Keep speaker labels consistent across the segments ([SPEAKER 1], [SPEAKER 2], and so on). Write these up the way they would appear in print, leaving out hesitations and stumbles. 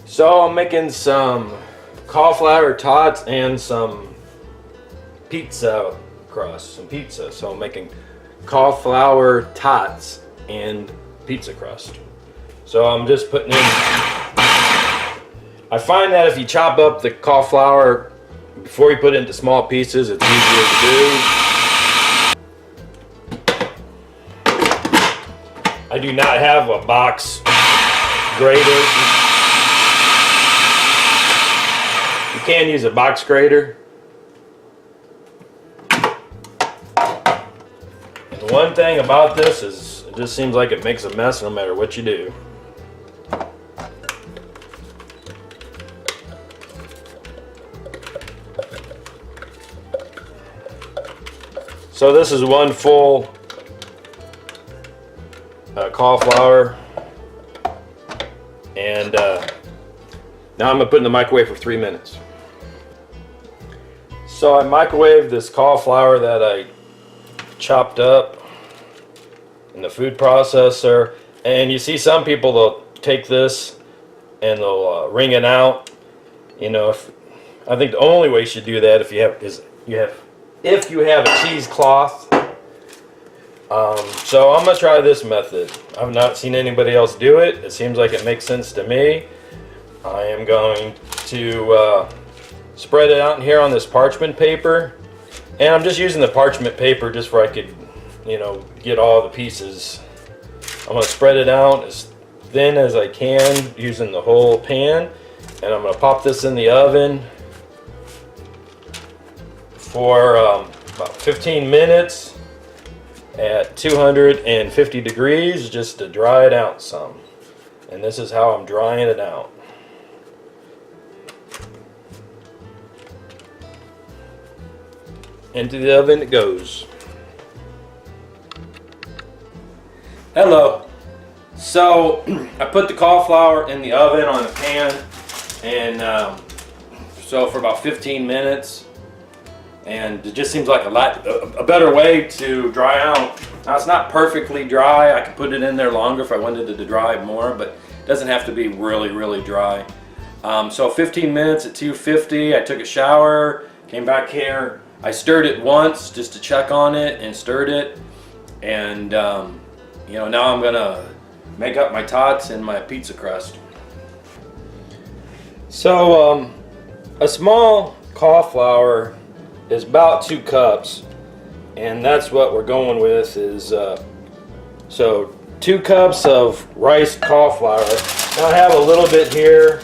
[SPEAKER 1] So I'm making some cauliflower tots and some pizza crust, some pizza. So I'm making cauliflower tots and pizza crust. So I'm just putting in, I find that if you chop up the cauliflower before you put it into small pieces, it's easier to do. I do not have a box grater. You can use a box grater. And the one thing about this is it just seems like it makes a mess no matter what you do. So this is one full cauliflower, and now I'm going to put it in the microwave for 3 minutes. So I microwaved this cauliflower that I chopped up in the food processor, and you see some people, they'll take this and they'll wring it out. You know, I think the only way you should do that if you have a cheesecloth. So I'm going to try this method. I've not seen anybody else do it. It seems like it makes sense to me. I am going to spread it out in here on this parchment paper. And I'm just using the parchment paper just where I could, you know, get all the pieces. I'm going to spread it out as thin as I can using the whole pan. And I'm going to pop this in the oven for about 15 minutes at 250 degrees just to dry it out some. And this is how I'm drying it out. Into the oven it goes. Hello. So I put the cauliflower in the oven on the pan, and so for about 15 minutes. And it just seems like a better way to dry out. Now it's not perfectly dry. I could put it in there longer if I wanted it to dry more, but it doesn't have to be really dry. So 15 minutes at 250. I took a shower, came back here. I stirred it once just to check on it and stirred it. And you know, now I'm gonna make up my tots and my pizza crust. So a small cauliflower is about 2 cups, and that's what we're going with is so 2 cups of riced cauliflower. Now I have a little bit here.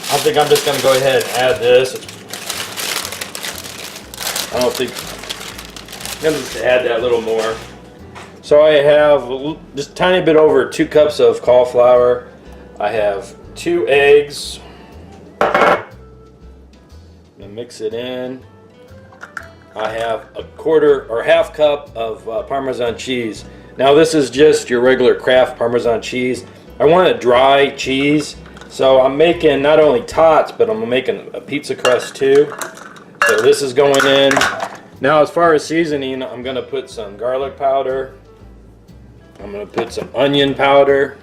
[SPEAKER 1] I think I'm just going to go ahead and add this. I'm going to just add that a little more. So I have just a tiny bit over 2 cups of cauliflower. I have 2 eggs. Mix it in. I have a quarter or half cup of Parmesan cheese. Now this is just your regular Kraft Parmesan cheese. I want a dry cheese, so I'm making not only tots, but I'm making a pizza crust too. So this is going in. Now as far as seasoning, I'm going to put some garlic powder. I'm going to put some onion powder.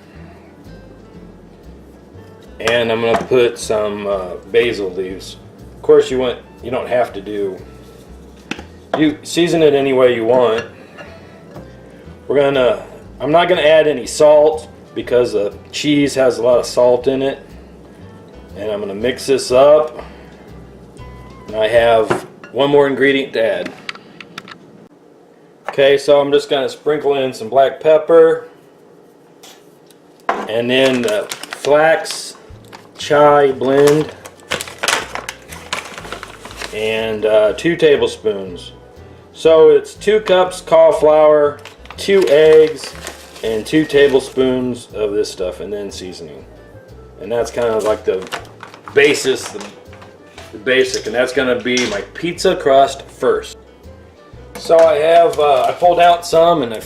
[SPEAKER 1] And I'm going to put some basil leaves. Of course, you don't have to do. You season it any way you want. I'm not gonna add any salt because the cheese has a lot of salt in it. And I'm gonna mix this up. And I have one more ingredient to add. Okay, so I'm just gonna sprinkle in some black pepper, and then the flax chai blend. And 2 tablespoons. So it's 2 cups cauliflower, 2 eggs, and 2 tablespoons of this stuff, and then seasoning. And that's kind of like the basis, the basic, and that's going to be my pizza crust first. So I pulled out some and I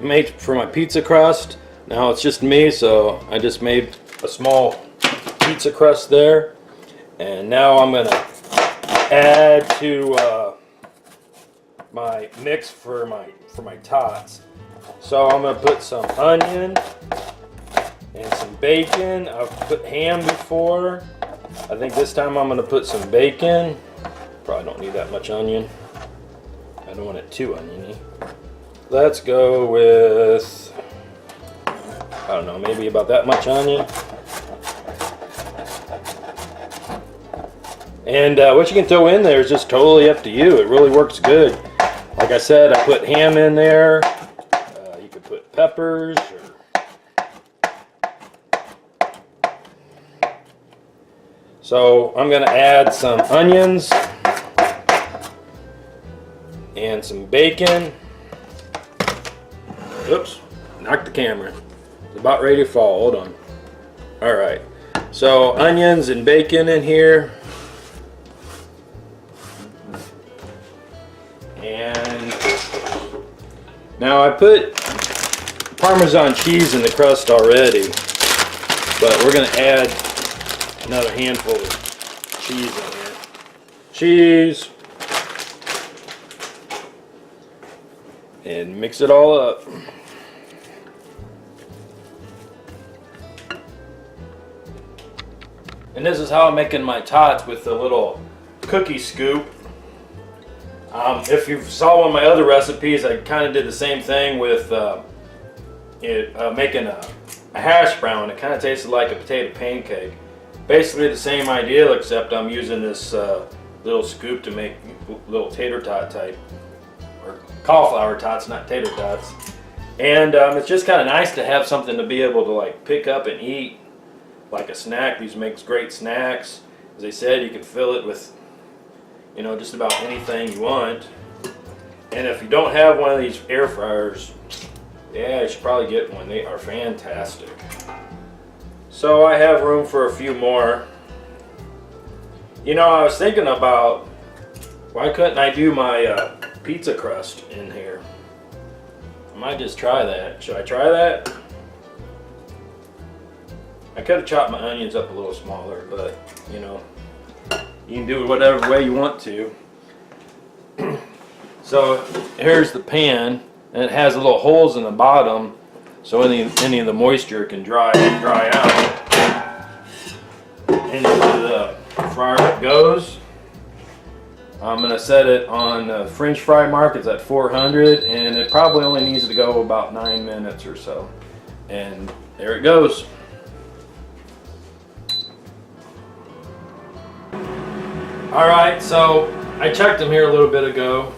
[SPEAKER 1] made for my pizza crust. Now it's just me, so I just made a small pizza crust there. And now I'm going to add to my mix for my tots. So I'm going to put some onion and some bacon. I've put ham before. I think this time I'm going to put some bacon. Probably don't need that much onion. I don't want it too oniony. Let's go with, I don't know, maybe about that much onion. And what you can throw in there is just totally up to you. It really works good. Like I said, I put ham in there. You could put peppers. So I'm going to add some onions and some bacon. Oops, knocked the camera. It's about ready to fall. Hold on. All right. So onions and bacon in here. And now I put Parmesan cheese in the crust already, but we're going to add another handful of cheese in here. Cheese. And mix it all up. And this is how I'm making my tots with the little cookie scoop. If you saw one of my other recipes, I kind of did the same thing with making a hash brown. It kind of tasted like a potato pancake. Basically the same idea, except I'm using this little scoop to make little tater tot type, or cauliflower tots, not tater tots. And it's just kind of nice to have something to be able to like pick up and eat like a snack. These makes great snacks. As I said, you can fill it with, you know, just about anything you want. And if you don't have one of these air fryers, yeah, you should probably get one. They are fantastic. So I have room for a few more. You know, I was thinking about, why couldn't I do my pizza crust in here? I might just try that. Should I try that? I could have chopped my onions up a little smaller, but you know, you can do it whatever way you want to. So here's the pan, and it has little holes in the bottom, so any of the moisture can dry out. Into the fryer it goes. I'm gonna set it on French fry markets at 400, and it probably only needs to go about 9 minutes or so. And there it goes. All right, so I checked them here a little bit ago.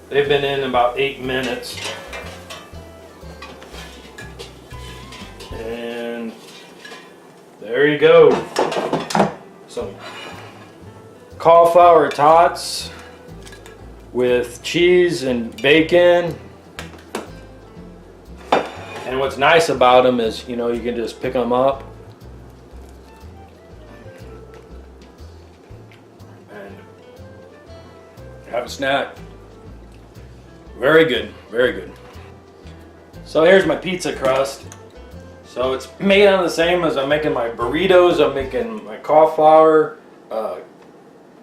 [SPEAKER 1] They've been in about 8 minutes. And there you go. Some cauliflower tots with cheese and bacon. And what's nice about them is, you know, you can just pick them up and have a snack. Very good, very good. So here's my pizza crust. So it's made on the same as I'm making my burritos. I'm making my cauliflower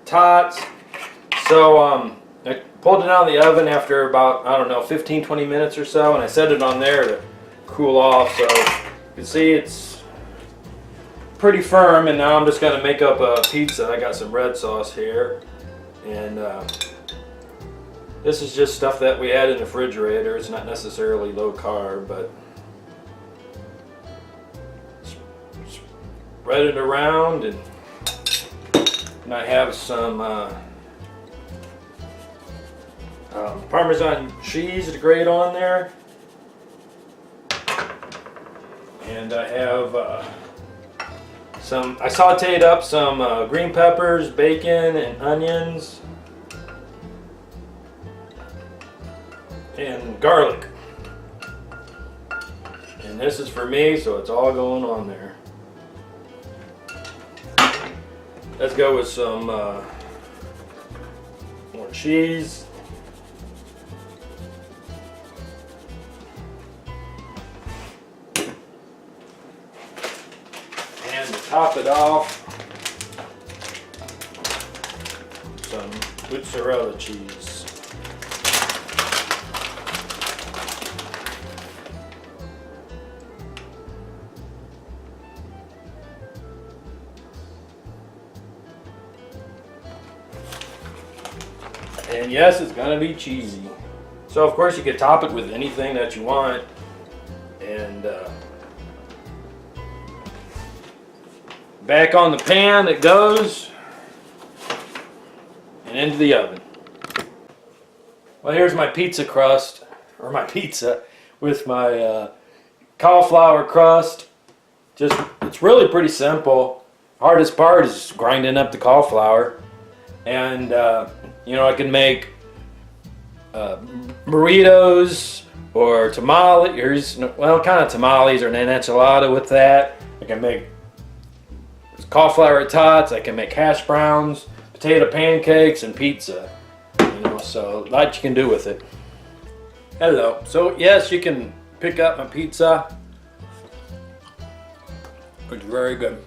[SPEAKER 1] tots. So I pulled it out of the oven after about, I don't know, 15-20 minutes or so, and I set it on there to cool off. So you can see it's pretty firm, and now I'm just going to make up a pizza. I got some red sauce here, and this is just stuff that we had in the refrigerator. It's not necessarily low carb, but spread it around, and I have some Parmesan cheese to grate on there, and I have I sauteed up some green peppers, bacon, and onions, and garlic. And this is for me, so it's all going on there. Let's go with some more cheese. And to top it off, some mozzarella cheese. And yes, it's gonna be cheesy. So of course you could top it with anything that you want. And back on the pan it goes. And into the oven. Well, here's my pizza crust, or my pizza, with my cauliflower crust. It's really pretty simple. Hardest part is grinding up the cauliflower. And you know, I can make burritos or tamales, well, kind of tamales or an enchilada with that. I can make cauliflower tots, I can make hash browns, potato pancakes, and pizza. You know, so a lot you can do with it. Hello. So yes, you can pick up my pizza. It's very good.